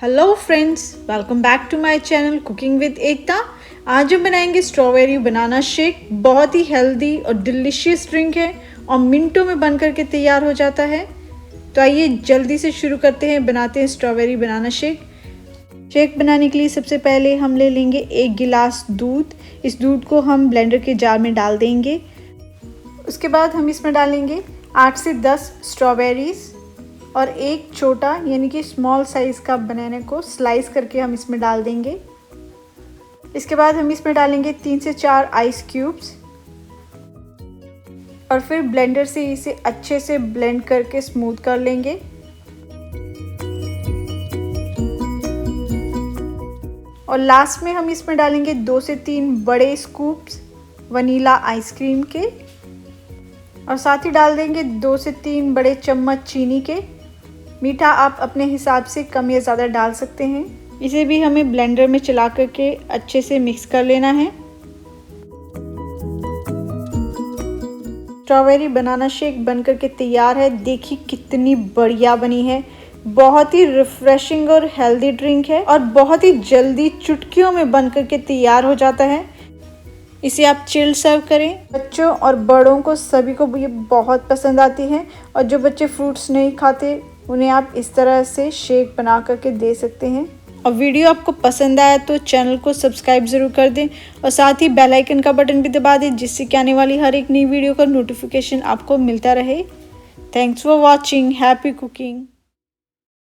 Hello friends, welcome back to my channel cooking with Ekta. आज हम बनाएंगे स्ट्रॉबेरी बनाना शेक। बहुत ही हेल्दी और डिलीशियस ड्रिंक है और मिनटों में बन करके तैयार हो जाता है। तो आइए जल्दी से शुरू करते हैं, बनाते हैं स्ट्रॉबेरी बनाना शेक। शेक बनाने के लिए सबसे पहले हम ले लेंगे 1 गिलास दूध। इस दूध को हम ब्लेंडर के जार में डाल देंगे। उसके बाद हम इसमें डालेंगे 8 से 10 स्ट्रॉबेरीज़ और एक छोटा यानी कि स्मॉल साइज़ का बनाना को स्लाइस करके हम इसमें डाल देंगे। इसके बाद हम इसमें डालेंगे 3 से 4 आइस क्यूब्स और फिर ब्लेंडर से इसे अच्छे से ब्लेंड करके स्मूथ कर लेंगे। और लास्ट में हम इसमें डालेंगे 2 से 3 बड़े स्कूप्स वनीला आइसक्रीम के और साथ ही डाल देंगे 2 से 3 बड़े चम्मच चीनी के। मीठा आप अपने हिसाब से कम या ज़्यादा डाल सकते हैं। इसे भी हमें ब्लेंडर में चला करके अच्छे से मिक्स कर लेना है। स्ट्रॉबेरी बनाना शेक बन करके तैयार है। देखिए कितनी बढ़िया बनी है। बहुत ही रिफ्रेशिंग और हेल्दी ड्रिंक है और बहुत ही जल्दी चुटकियों में बन करके तैयार हो जाता है। इसे आप चिल्ड सर्व करें। बच्चों और बड़ों को सभी को ये बहुत पसंद आती है और जो बच्चे फ्रूट्स नहीं खाते उन्हें आप इस तरह से शेक बना करके दे सकते हैं। और वीडियो आपको पसंद आया तो चैनल को सब्सक्राइब ज़रूर कर दें और साथ ही बेल आइकन का बटन भी दबा दें, जिससे कि आने वाली हर एक नई वीडियो का नोटिफिकेशन आपको मिलता रहे। Thanks for watching. Happy cooking.